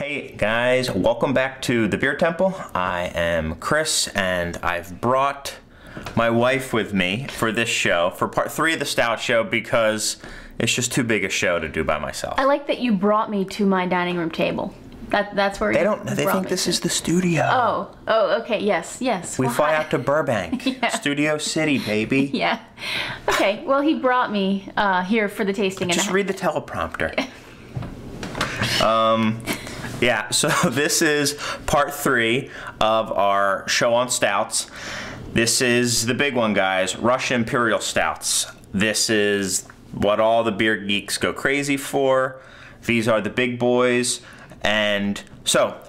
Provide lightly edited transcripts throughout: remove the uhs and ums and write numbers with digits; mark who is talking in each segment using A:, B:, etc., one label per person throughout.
A: Hey guys, welcome back to the Beer Temple. I am Chris and I've brought my wife with me for this show, for part 3 of the Stout Show, because it's just too big a show to do by myself.
B: I like that you brought me to my dining room table. That's where
A: They think this is the studio.
B: Oh, okay, yes.
A: We fly out to Burbank,
B: Yeah.
A: Studio City, baby.
B: Yeah. Okay, well, he brought me here for the tasting.
A: Just read the teleprompter. Yeah, so this is part 3 of our show on stouts. This is the big one, guys, Russian Imperial Stouts. This is what all the beer geeks go crazy for. These are the big boys. And so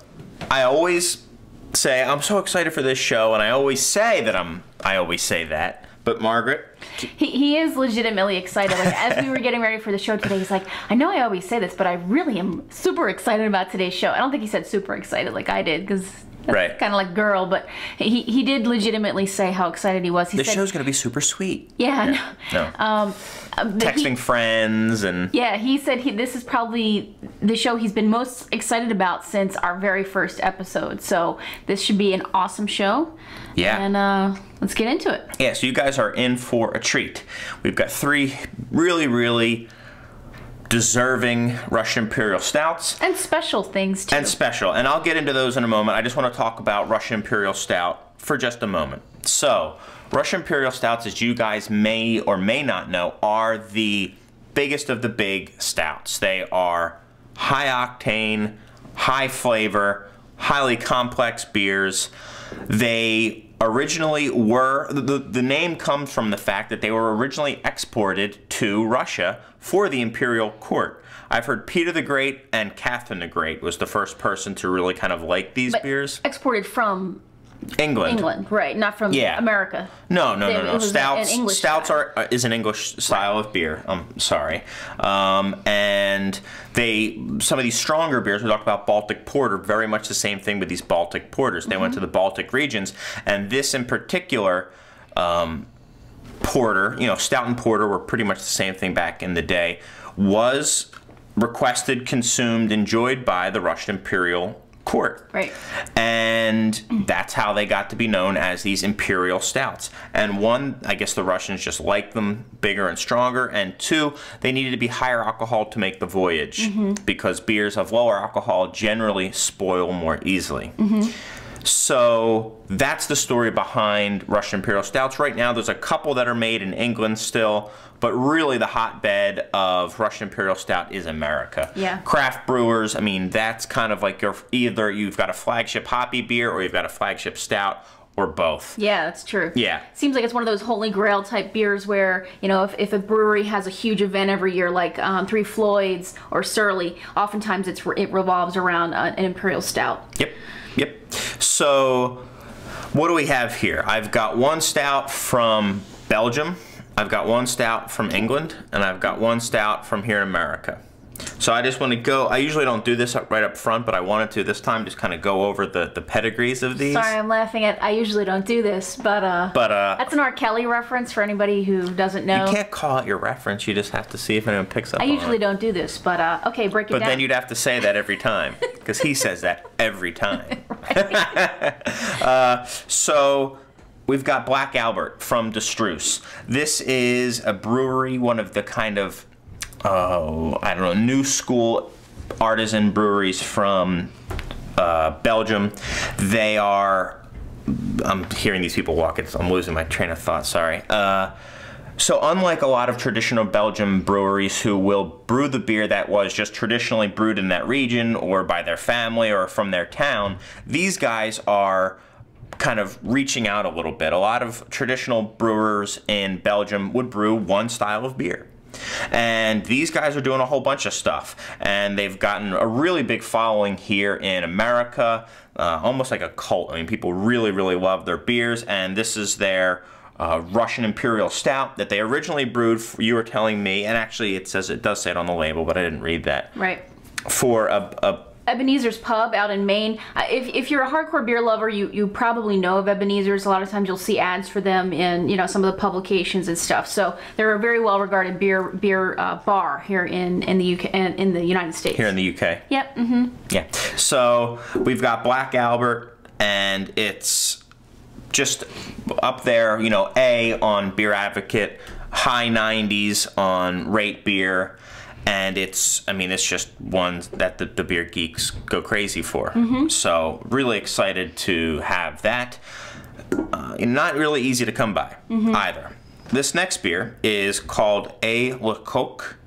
A: I always say I'm so excited for this show, and I always say that. But Margaret,
B: he is legitimately excited. Like, as we were getting ready for the show today, he's like, I know I always say this, but I really am super excited about today's show. I don't think he said super excited like I did, because that's kind of like girl, but he did legitimately say how excited he was. He said,
A: show's going to be super sweet.
B: Yeah.
A: No. Texting friends and...
B: Yeah, he said this is probably the show he's been most excited about since our very first episode. So this should be an awesome show.
A: Yeah.
B: And let's get into it.
A: Yeah, so you guys are in for a treat. We've got 3 really, really deserving Russian Imperial Stouts.
B: And special things, too.
A: And special. And I'll get into those in a moment. I just want to talk about Russian Imperial Stout for just a moment. So, Russian Imperial Stouts, as you guys may or may not know, are the biggest of the big stouts. They are high octane, high flavor, highly complex beers. They originally were, the name comes from the fact that they were originally exported to Russia for the imperial court. I've heard Peter the Great and Catherine the Great was the first person to really kind of like these beers.
B: Exported from
A: England,
B: right? Not from America.
A: No. Stouts is an English style of beer. I'm sorry. And some of these stronger beers, we talked about Baltic Porter, very much the same thing with these Baltic Porters. They went to the Baltic regions, and this in particular, Porter, Stout and Porter were pretty much the same thing back in the day, was requested, consumed, enjoyed by the Russian Imperial Court.
B: Right.
A: And that's how they got to be known as these Imperial Stouts. And 1, I guess the Russians just liked them bigger and stronger, and 2, they needed to be higher alcohol to make the voyage, because beers of lower alcohol generally spoil more easily. So that's the story behind Russian Imperial Stouts. Right now there's a couple that are made in England still, but really the hotbed of Russian Imperial Stout is America.
B: Yeah.
A: Craft brewers, I mean, that's kind of like either you've got a flagship hoppy beer or you've got a flagship stout, or both.
B: Yeah, that's true.
A: Yeah.
B: Seems like it's one of those holy grail type beers where, if a brewery has a huge event every year, like Three Floyds or Surly, oftentimes it revolves around an Imperial Stout.
A: Yep. So, what do we have here? I've got 1 stout from Belgium, I've got 1 stout from England, and I've got 1 stout from here in America. So I just want to go, I usually don't do this right up front, but I wanted to this time just kind of go over the pedigrees of these.
B: Sorry, I'm laughing at, I usually don't do this, but that's an R. Kelly reference for anybody who doesn't know.
A: You can't call it your reference, you just have to see if anyone picks up on it.
B: I usually don't do this, but okay, break it down.
A: But then you'd have to say that every time, because he says that every time. So we've got Black Albert from De Struis. This is a brewery, one of the kind of new school artisan breweries from Belgium. They are, I'm hearing these people walk, I'm losing my train of thought, sorry. So unlike a lot of traditional Belgian breweries who will brew the beer that was just traditionally brewed in that region or by their family or from their town, these guys are kind of reaching out a little bit. A lot of traditional brewers in Belgium would brew 1 style of beer. And these guys are doing a whole bunch of stuff, and they've gotten a really big following here in America, almost like a cult. I mean, people really, really love their beers, and this is their Russian Imperial Stout that they originally brewed, you were telling me, and actually it does say it on the label, but I didn't read that.
B: Right.
A: For a
B: Ebenezer's Pub out in Maine. If you're a hardcore beer lover, you probably know of Ebenezer's. A lot of times you'll see ads for them in some of the publications and stuff. So they're a very well regarded beer bar here in the UK and in the United States.
A: Here in the UK.
B: Yep. Mm-hmm.
A: Yeah. So we've got Black Albert, and it's just up there, A on Beer Advocate, high 90s on Rate Beer. And it's just one that the beer geeks go crazy for. Mm-hmm. So really excited to have that. Not really easy to come by either. This next beer is called A Le Coq,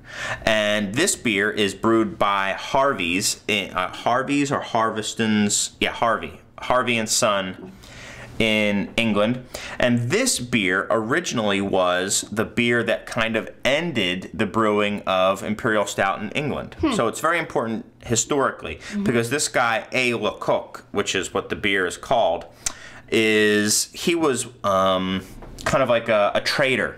A: and this beer is brewed by Harvey's or Harveston's, Harvey and Son in England. And this beer originally was the beer that kind of ended the brewing of Imperial Stout in England. So it's very important historically, because this guy, A Le Coq, which is what the beer is called, he was kind of like a trader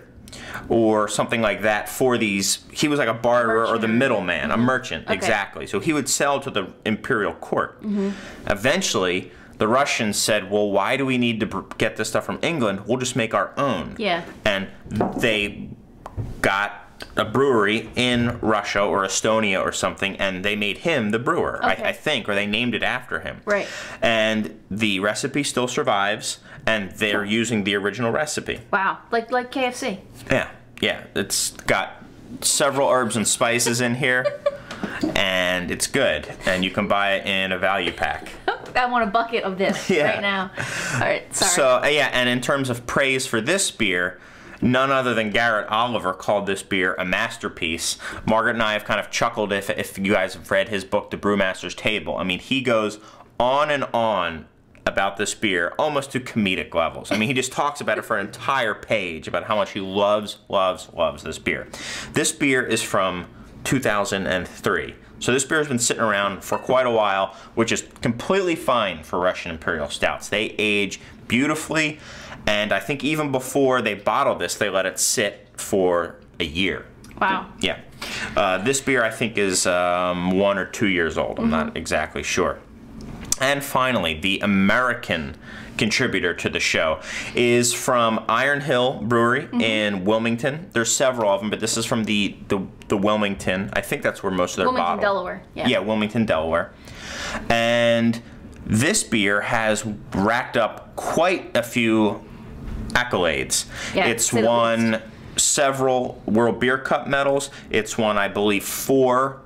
A: or something like that for these. He was like a barterer or the middleman, a merchant, exactly. So he would sell to the imperial court. Eventually, the Russians said, well, why do we need to get this stuff from England? We'll just make our own.
B: Yeah.
A: And they got a brewery in Russia or Estonia or something, and they made him the brewer, I think, or they named it after him.
B: Right.
A: And the recipe still survives, and they're using the original recipe.
B: Wow. Like KFC.
A: Yeah. It's got several herbs and spices in here, and it's good. And you can buy it in a value pack.
B: I want a bucket of this right now. All right, sorry.
A: So, and in terms of praise for this beer, none other than Garrett Oliver called this beer a masterpiece. Margaret and I have kind of chuckled if you guys have read his book, The Brewmaster's Table. I mean, he goes on and on about this beer, almost to comedic levels. I mean, he just talks about it for an entire page, about how much he loves this beer. This beer is from 2003. So this beer has been sitting around for quite a while, which is completely fine for Russian Imperial Stouts. They age beautifully, and I think even before they bottle this, they let it sit for a year.
B: Wow.
A: Yeah. This beer, I think, is 1 or 2 years old. I'm not exactly sure. And finally, the American contributor to the show is from Iron Hill Brewery in Wilmington. There's several of them, but this is from the Wilmington. I think that's where most of their
B: Wilmington,
A: bottle.
B: Delaware. Yeah,
A: Wilmington, Delaware. And this beer has racked up quite a few accolades. Yeah, it's won several World Beer Cup medals. It's won, I believe, 4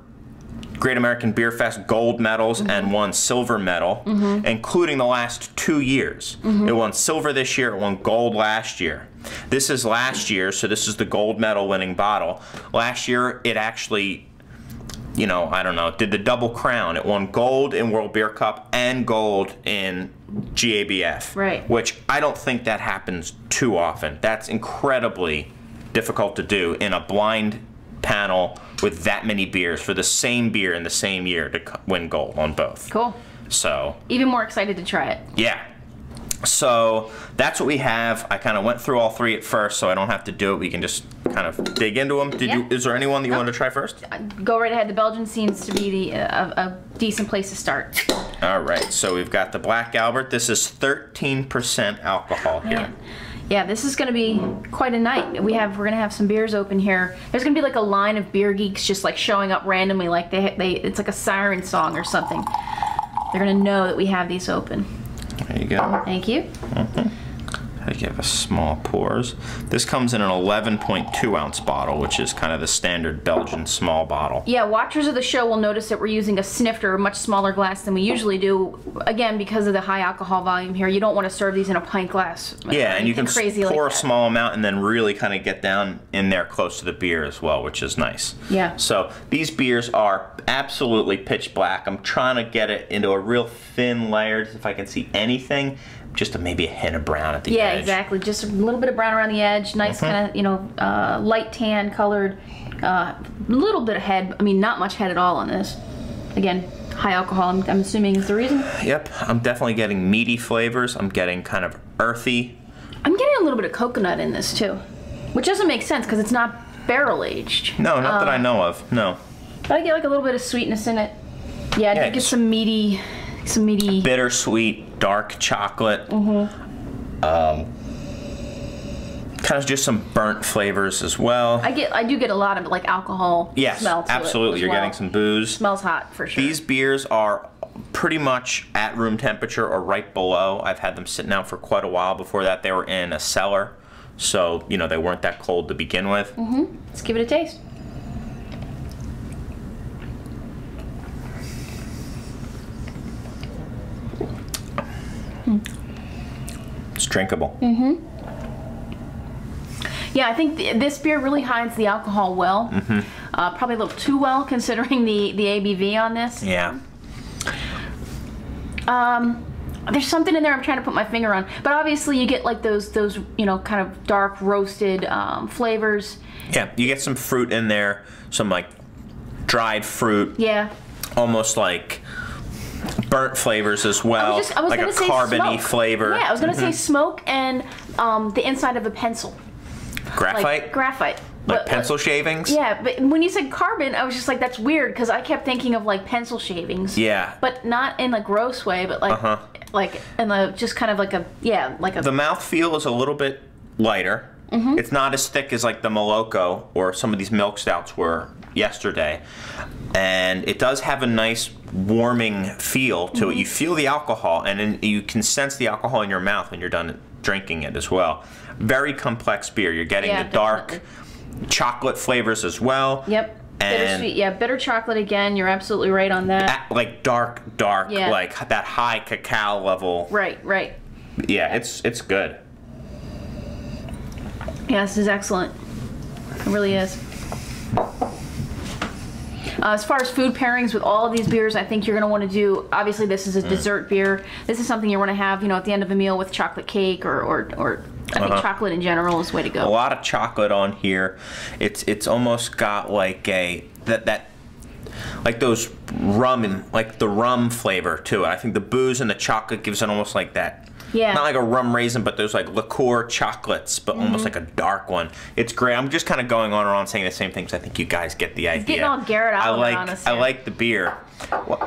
A: Great American Beer Fest gold medals and 1 silver medal, including the last 2 years. It won silver this year, it won gold last year. This is last year, so this is the gold medal winning bottle. Last year, it actually, I don't know, did the double crown. It won gold in World Beer Cup and gold in GABF.
B: Right.
A: Which I don't think that happens too often. That's incredibly difficult to do in a blind panel with that many beers for the same beer in the same year to win gold on both.
B: Cool.
A: So
B: even more excited to try it.
A: Yeah. So that's what we have. I kind of went through all 3 at first, so I don't have to do it. We can just kind of dig into them. Is there anyone that you wanted to try first?
B: Go right ahead. The Belgian seems to be a decent place to start.
A: All right. So we've got the Black Albert. This is 13% alcohol here.
B: Yeah, this is going to be quite a night. We're going to have some beers open here. There's going to be like a line of beer geeks just like showing up randomly, like it's like a siren song or something. They're going to know that we have these open.
A: There you go.
B: Thank you.
A: I give us small pours. This comes in an 11.2 ounce bottle, which is kind of the standard Belgian small bottle.
B: Yeah, watchers of the show will notice that we're using a snifter, a much smaller glass than we usually do. Again, because of the high alcohol volume here, you don't want to serve these in a pint glass.
A: Yeah, and you can pour a small amount and then really kind of get down in there close to the beer as well, which is nice.
B: Yeah.
A: So these beers are absolutely pitch black. I'm trying to get it into a real thin layer, if I can see anything. Just maybe a hint of brown at the edge.
B: Yeah, exactly. Just a little bit of brown around the edge. Nice kind of, light tan colored. A little bit of head. I mean, not much head at all on this. Again, high alcohol, I'm assuming is the reason.
A: Yep. I'm definitely getting meaty flavors. I'm getting kind of earthy.
B: I'm getting a little bit of coconut in this, too. Which doesn't make sense because it's not barrel aged.
A: No, not that I know of. No.
B: But I get like a little bit of sweetness in it. Yeah, I did get some meaty.
A: Bittersweet, dark chocolate. Kind of just some burnt flavors as well.
B: I do get a lot of like alcohol smell to
A: absolutely.
B: it as
A: You're
B: well.
A: getting some booze.
B: Smells hot for sure.
A: These beers are pretty much at room temperature or right below. I've had them sitting out for quite a while. Before that, they were in a cellar, so you know they weren't that cold to begin with.
B: Let's give it a taste.
A: It's drinkable.
B: Yeah, I think this beer really hides the alcohol well. Probably a little too well considering the ABV on this.
A: Yeah.
B: There's something in there I'm trying to put my finger on, but obviously you get like those you know, kind of dark roasted flavors.
A: Yeah, you get some fruit in there, some like dried fruit.
B: Yeah.
A: Almost like burnt flavors as well.
B: I was
A: like
B: gonna
A: a
B: say
A: carbony
B: smoke.
A: flavor.
B: Yeah, I was gonna say smoke and the inside of a pencil.
A: Graphite?
B: Like graphite.
A: Like pencil shavings?
B: Yeah, but when you said carbon, I was just like, that's weird, because I kept thinking of like pencil shavings.
A: Yeah.
B: But not in a gross way, but like, like in the just kind of like a, like a.
A: The mouthfeel is a little bit lighter. It's not as thick as like the Moloko or some of these milk stouts were yesterday. And it does have a nice warming feel to it. You feel the alcohol, and then you can sense the alcohol in your mouth when you're done drinking it as well. Very complex beer. You're getting the dark chocolate flavors as well.
B: Yep.
A: And
B: bittersweet. Yeah, bitter chocolate again. You're absolutely right on that.
A: Like dark, like that high cacao level.
B: Right.
A: Yeah, it's good.
B: Yeah, this is excellent. It really is. As far as food pairings with all of these beers, I think you're going to want to do, obviously this is a dessert beer. This is something you want to have, you know, at the end of a meal with chocolate cake or I think chocolate in general is the way to go.
A: A lot of chocolate on here. It's almost got like that like those like the rum flavor to it. I think the booze and the chocolate gives it almost like that.
B: Yeah.
A: Not like a rum raisin, but there's like liqueur chocolates, but almost like a dark one. It's great. I'm just kind of going on and on saying the same things. I think you guys get the idea.
B: Getting all Garrett Oliver on us here.
A: I like the beer,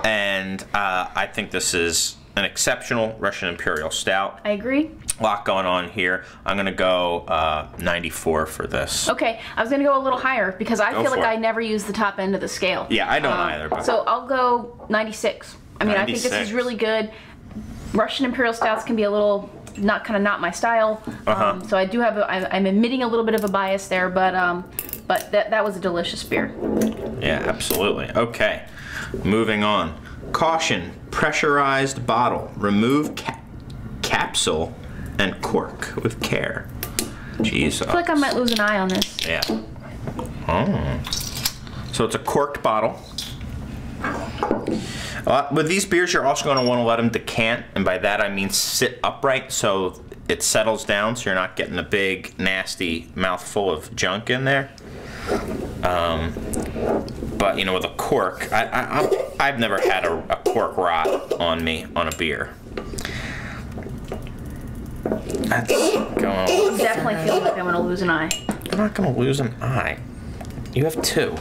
A: and I think this is an exceptional Russian Imperial Stout.
B: I agree.
A: A lot going on here. I'm going to go 94 for this.
B: Okay, I was going to go a little higher because I feel like I never use the top end of the scale.
A: Yeah, I don't either. But
B: so I'll go 96. I mean, 96. I think this is really good. Russian Imperial Stouts can be a little not my style. So I do have I'm admitting a little bit of a bias there, but that was a delicious beer.
A: Yeah, absolutely. Okay, moving on. Caution: pressurized bottle. Remove capsule and cork with care. Jeez.
B: I feel like I might lose an eye on this.
A: Yeah. So it's a corked bottle. With these beers, you're also going to want to let them decant, and by that I mean sit upright so it settles down, so you're not getting a big, nasty mouthful of junk in there. But you know, with a cork, I've never had a cork rot on me on a beer. That's going.
B: Definitely feels like I'm going to lose an eye.
A: I'm not going to lose an eye. You have two.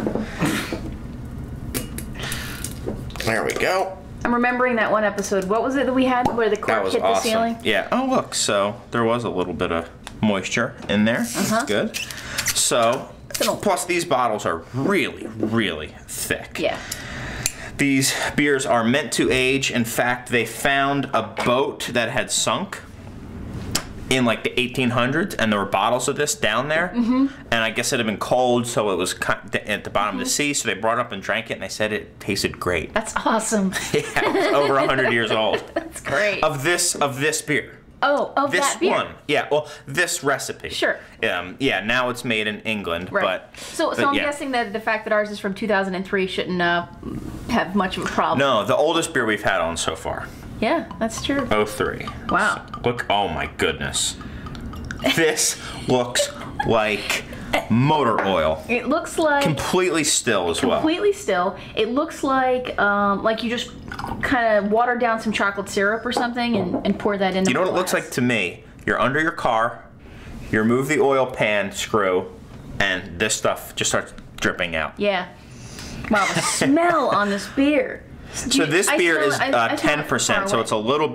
A: There we go.
B: I'm remembering that one episode. What was it that we had where the cork hit the ceiling?
A: Yeah. Oh, look. So there was a little bit of moisture in there. That's good. So, plus these bottles are really, really thick.
B: Yeah.
A: These beers are meant to age. In fact, they found a boat that had sunk in like the 1800s, and there were bottles of this down there, and I guess it had been cold, so it was at the bottom of the sea, so they brought it up and drank it, and they said it tasted great.
B: That's awesome.
A: Yeah, it was over 100 years old.
B: That's great.
A: Of this beer.
B: Oh, of
A: this
B: that beer.
A: One. Yeah, well, this recipe.
B: Sure.
A: Yeah, now it's made in England,
B: right.
A: but...
B: So I'm guessing that the fact that ours is from 2003 shouldn't have much of a problem.
A: No, the oldest beer we've had on so far.
B: Yeah, that's true.
A: 03.
B: Wow.
A: So, look, oh my goodness. This looks like motor oil.
B: It looks like...
A: Completely still as well.
B: Completely still. It looks like you just kind of watered down some chocolate syrup or something and poured that into
A: You know what it looks like to me? You're under your car, you remove the oil pan screw, and this stuff just starts dripping out.
B: Yeah. Wow, the smell on this beer.
A: So this beer is 10%, so it's a little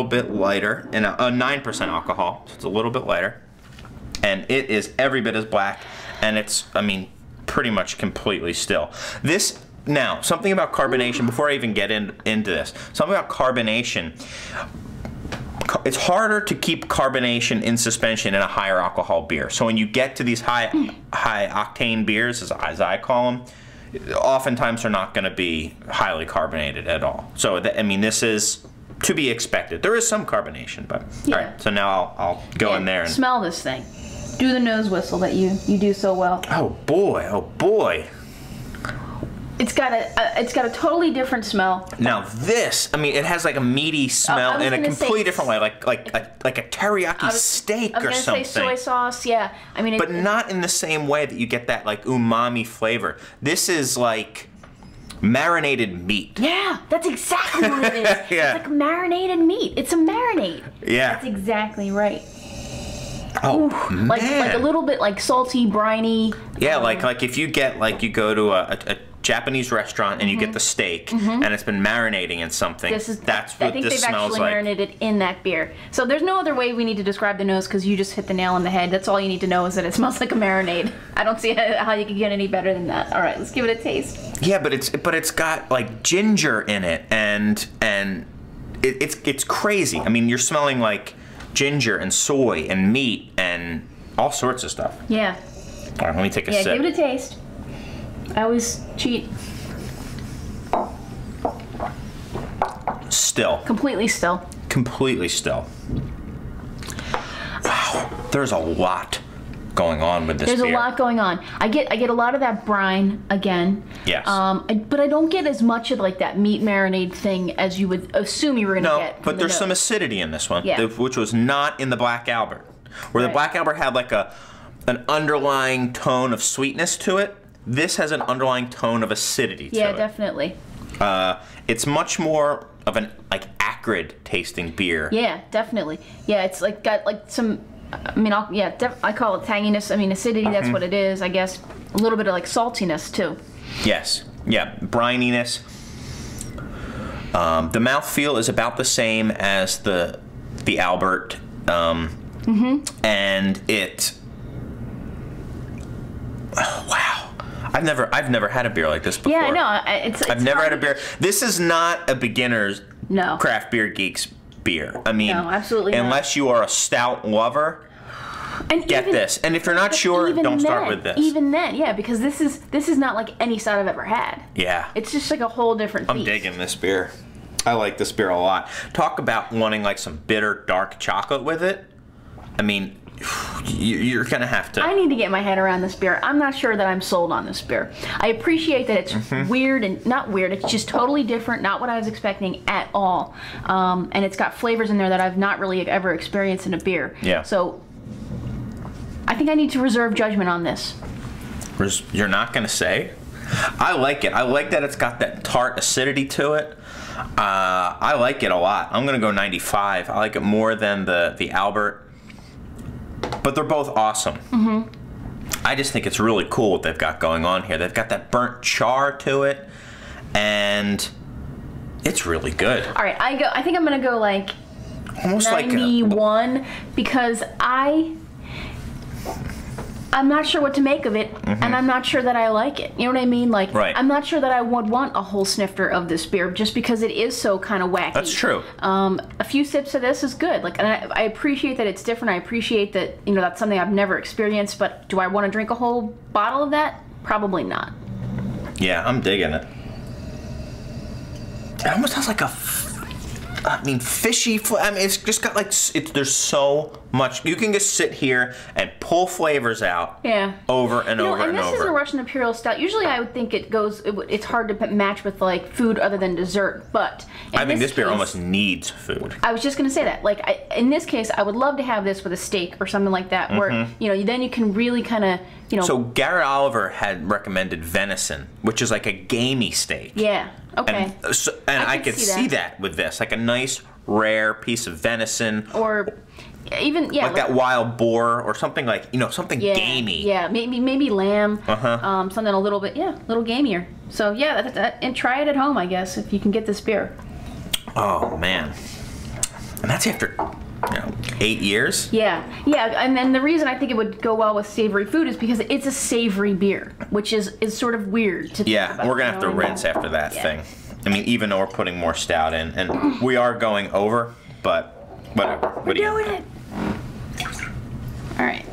A: bit lighter, and 9% alcohol, so it's a little bit lighter, and it is every bit as black, and it's, I mean, pretty much completely still. This, now, something about carbonation, before I even get into this, something about carbonation, it's harder to keep carbonation in suspension in a higher alcohol beer. So when you get to these high octane beers, as I call them, oftentimes they're not going to be highly carbonated at all. So I mean, this is to be expected. There is some carbonation, but all right. So now I'll go in there and
B: smell this thing. Do the nose whistle that you do so well.
A: Oh boy! Oh boy!
B: It's got a totally different smell.
A: Now this, I mean, it has like a meaty smell in a completely different way, like a teriyaki steak or something. I was gonna say soy sauce, yeah. I mean, but not in the same way that you get that like umami flavor. This is like marinated meat.
B: Yeah, that's exactly what it is. Yeah. It's like marinated meat. It's a marinade.
A: Yeah.
B: That's exactly right.
A: Oh,
B: ooh, man. Like a little bit like salty, briny.
A: Yeah, like if you get like you go to a Japanese restaurant and you get the steak and it's been marinating in something. That's what this smells like. I think they've actually marinated in that beer. So there's no other way we need to describe the nose because you just hit the nail on the head. That's all you need to know is that it smells like a marinade. I don't see how you can get any better than that. All right, let's give it a taste. Yeah, but it's got like ginger in it and it's crazy. I mean, you're smelling like ginger and soy and meat and all sorts of stuff.
B: Yeah.
A: All right, let me take a sip.
B: Yeah, give it a taste. I always cheat.
A: Still.
B: Completely still.
A: Completely still. Wow, there's a lot going on with this beer.
B: There's a lot going on. I get a lot of that brine again.
A: Yes.
B: But I don't get as much of like that meat marinade thing as you would assume you were gonna get.
A: No, but there's some acidity in this one,
B: yeah.
A: Which was not in the Black Albert. Where the Black Albert had like an underlying tone of sweetness to it. This has an underlying tone of acidity to it.
B: Yeah, definitely.
A: It's much more of an like acrid tasting beer.
B: Yeah, definitely. Yeah, it's like got like some. I mean, I call it tanginess. I mean, acidity. That's what it is. I guess a little bit of like saltiness too.
A: Yes. Yeah. Brininess. The mouthfeel is about the same as the Albert, and it. Oh, wow. I've never had a beer like this before.
B: Yeah, I know.
A: I've never had a beer. This is not a beginner's craft beer geeks beer. I mean,
B: no, absolutely
A: unless you are a stout lover, get this. And if you're not sure, don't start with this.
B: Even then, yeah, because this is not like any stout I've ever had.
A: Yeah.
B: It's just like a whole different beast.
A: I'm digging this beer. I like this beer a lot. Talk about wanting like some bitter dark chocolate with it. I mean, you're gonna have to.
B: I need to get my head around this beer. I'm not sure that I'm sold on this beer. I appreciate that it's weird and not weird. It's just totally different, not what I was expecting at all. And it's got flavors in there that I've not really ever experienced in a beer.
A: Yeah.
B: So I think I need to reserve judgment on this.
A: You're not gonna say? I like it. I like that it's got that tart acidity to it. I like it a lot. I'm gonna go 95. I like it more than the Albert. But they're both awesome. I just think it's really cool what they've got going on here. They've got that burnt char to it, and it's really good. All
B: right, I think I'm gonna go like
A: almost
B: 91 because I'm not sure what to make of it, and I'm not sure that I like it. You know what I mean? Like, I'm not sure that I would want a whole snifter of this beer just because it is so kind of wacky.
A: That's true.
B: A few sips of this is good. Like, and I appreciate that it's different. I appreciate that, you know, that's something I've never experienced. But do I want to drink a whole bottle of that? Probably not.
A: Yeah, I'm digging it. It almost has like a, fishy. I mean, it's just got like there's so much. You can just sit here and pull flavors out. Yeah. Over and over and over. And this is a Russian Imperial Stout. Usually, I would think it's hard to match with like food other than dessert, but I think this beer almost needs food. I was just gonna say that. Like in this case, I would love to have this with a steak or something like that, where then you can really kind of. So Garrett Oliver had recommended venison, which is like a gamey steak. Yeah. Okay. And I could see that with this, like a nice rare piece of venison, or even like that wild boar or something like something gamey. Yeah, maybe lamb. Something a little bit a little gamier.
B: So yeah, and try it at home, I guess, if you can get this beer.
A: Oh man, and that's after 8 years.
B: Yeah, and then the reason I think it would go well with savory food is because it's a savory beer, which is sort of weird to think about.
A: We're gonna have to rinse after that thing. I mean, even though we're putting more stout in, and we are going over, but whatever.
B: We're doing it. All right.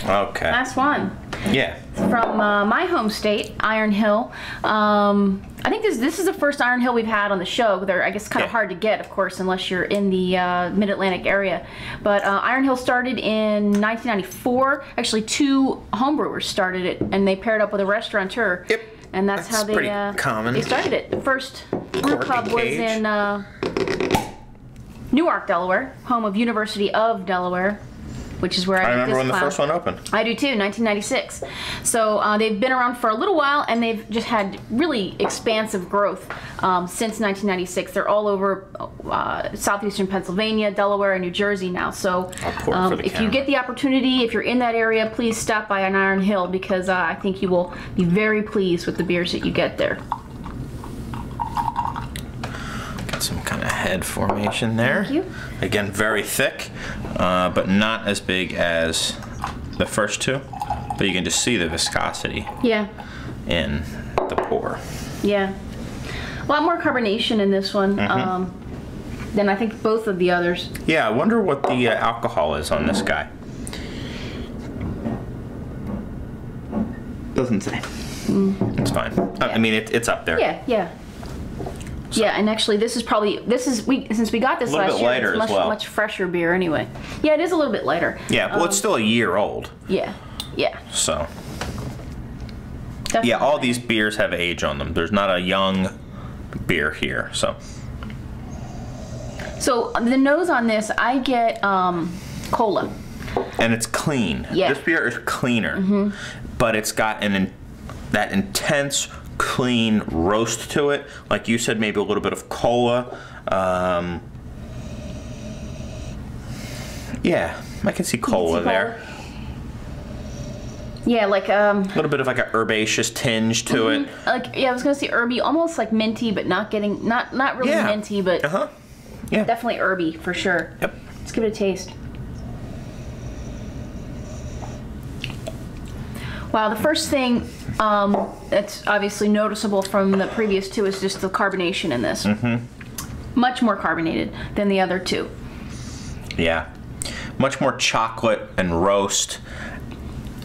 A: Okay.
B: Last one.
A: Yeah.
B: From my home state, Iron Hill. I think this is the first Iron Hill we've had on the show. They're, I guess, kind of hard to get, of course, unless you're in the Mid-Atlantic area. But Iron Hill started in 1994. Actually, 2 homebrewers started it, and they paired up with a restaurateur.
A: Yep.
B: And that's how they
A: common.
B: They started it. The first brew pub was in Newark, Delaware, home of University of Delaware, which is where I
A: remember when the first one opened.
B: I do too, 1996. So they've been around for a little while, and they've just had really expansive growth since 1996. They're all over southeastern Pennsylvania, Delaware, and New Jersey now. So if you get the opportunity, if you're in that area, please stop by on Iron Hill, because I think you will be very pleased with the beers that you get there.
A: Some kind of head formation there.
B: Thank you.
A: Again, very thick, but not as big as the first 2. But you can just see the viscosity.
B: Yeah.
A: In the pour.
B: Yeah. A lot more carbonation in this one than I think both of the others.
A: Yeah, I wonder what the alcohol is on this guy. Doesn't say. It's fine. Yeah. I mean, it's up there.
B: Yeah. So. Yeah, and actually, this is since we got this last year, it's much fresher beer anyway. Yeah, it is a little bit lighter.
A: Yeah, well, it's still a year old.
B: Yeah.
A: So.
B: Definitely.
A: Yeah, all these beers have age on them. There's not a young beer here, so.
B: So the nose on this, I get cola.
A: And it's clean.
B: Yeah.
A: This beer is cleaner, but it's got that intense, clean roast to it. Like you said, maybe a little bit of cola. Yeah, I can see cola there.
B: Yeah, like
A: a little bit of like a herbaceous tinge to it.
B: Like I was gonna say herby, almost like minty, but not really minty, but definitely herby for sure.
A: Yep.
B: Let's give it a taste. Wow, the first thing that's obviously noticeable from the previous 2 is just the carbonation in this. Much more carbonated than the other 2.
A: Yeah, much more chocolate and roast.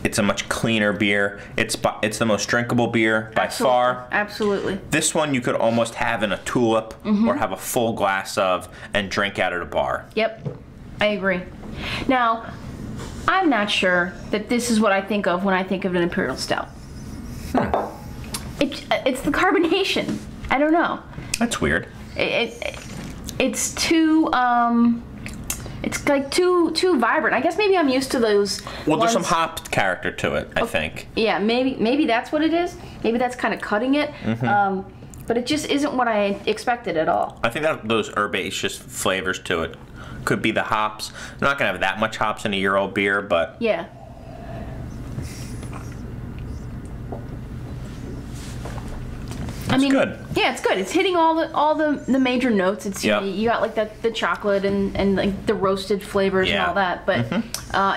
A: It's a much cleaner beer. It's the most drinkable beer by far.
B: Absolutely.
A: This one you could almost have in a tulip or have a full glass of and drink out at a bar.
B: Yep, I agree. Now, I'm not sure that this is what I think of when I think of an Imperial Stout. It's the carbonation. I don't know.
A: That's weird.
B: It's too it's like too vibrant. I guess maybe I'm used to those.
A: Well, there's some hop character to it, I think.
B: Yeah, maybe that's what it is. Maybe that's kind of cutting it. But it just isn't what I expected at all.
A: I think that those herbaceous flavors to it could be the hops. They're not gonna have that much hops in a year-old beer, but
B: yeah.
A: Good.
B: Yeah, it's good. It's hitting all the major notes. It's you got like the chocolate and like the roasted flavors and all that, but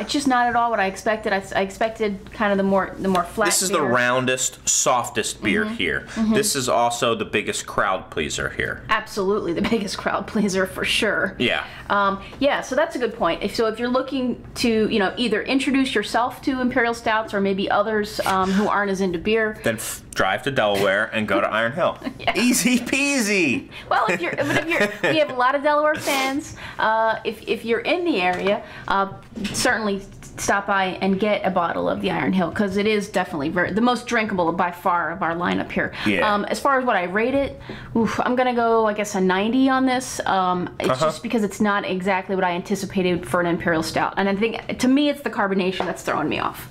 B: it's just not at all what I expected. I expected kind of the more flat.
A: This is the roundest, softest beer here. This is also the biggest crowd pleaser here.
B: Absolutely, the biggest crowd pleaser for sure.
A: Yeah.
B: So that's a good point. If you're looking to either introduce yourself to Imperial Stouts or maybe others who aren't as into beer,
A: then drive to Delaware and go to Iron Hill. Easy peasy.
B: Well, if you're, we have a lot of Delaware fans. If you're in the area, certainly stop by and get a bottle of the Iron Hill, because it is definitely the most drinkable by far of our lineup here.
A: Yeah.
B: As far as what I rate it, I'm gonna go, I guess, a 90 on this. It's just because it's not exactly what I anticipated for an Imperial Stout, and I think to me it's the carbonation that's throwing me off.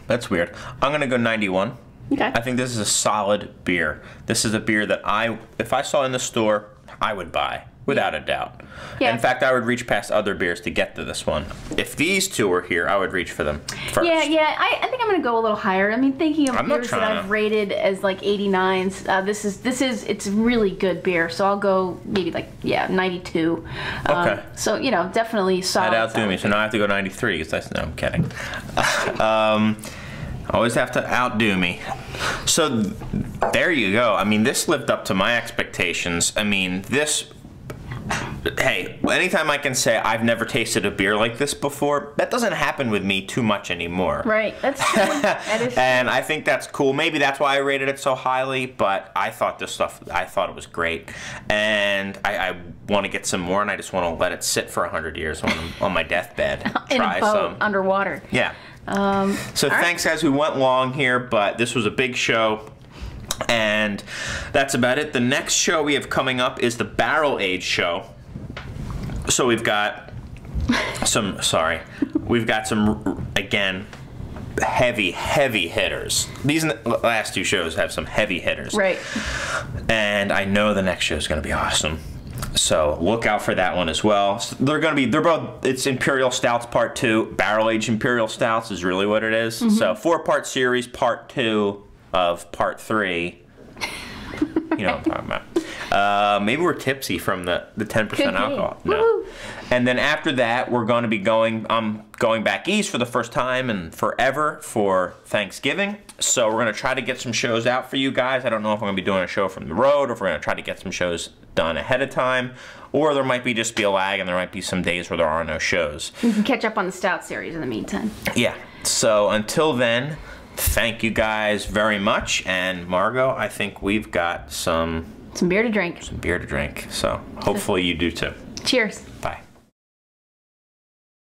A: That's weird. I'm gonna go 91.
B: Okay.
A: I think this is a solid beer. This is a beer that if I saw in the store, I would buy. without a doubt.
B: Yeah.
A: In fact, I would reach past other beers to get to this one. If these two were here, I would reach for them first.
B: Yeah. I think I'm gonna go a little higher. I mean, thinking of beers that I've rated as like 89s, it's really good beer. So I'll go maybe like 92.
A: Okay.
B: So definitely solid.
A: That outdo me. So now I have to go 93 because no, I'm kidding. Always have to outdo me. So there you go. I mean, this lived up to my expectations. I mean, this. Hey, anytime I can say I've never tasted a beer like this before, that doesn't happen with me too much anymore.
B: Right, that's true. That is true.
A: And I think that's cool. Maybe that's why I rated it so highly, but I thought it was great. And I want to get some more, and I just want to let it sit for 100 years on my deathbed.
B: In a boat, underwater.
A: Yeah. So thanks, guys. We went long here, but this was a big show. And that's about it. The next show we have coming up is the Barrel Age show. So we've got some, again, heavy hitters. These last two shows have some heavy hitters.
B: Right.
A: And I know the next show is going to be awesome. So look out for that one as well. So they're both, it's Imperial Stouts Part 2. Barrel Age Imperial Stouts is really what it is. Mm-hmm. So 4-part series, Part 2 of Part 3. You know what I'm talking about. Maybe we're tipsy from the 10% alcohol. No.
B: Woo-hoo.
A: And then after that, we're going to be going back east for the first time and forever for Thanksgiving. So we're going to try to get some shows out for you guys. I don't know if I'm going to be doing a show from the road or if we're going to try to get some shows done ahead of time. Or there might be just be a lag and there might be some days where there are no shows.
B: You can catch up on the Stout series in the meantime.
A: Yeah. So until then, thank you guys very much. And Margot, I think we've got some
B: beer to drink.
A: Some beer to drink. So hopefully you do too.
B: Cheers.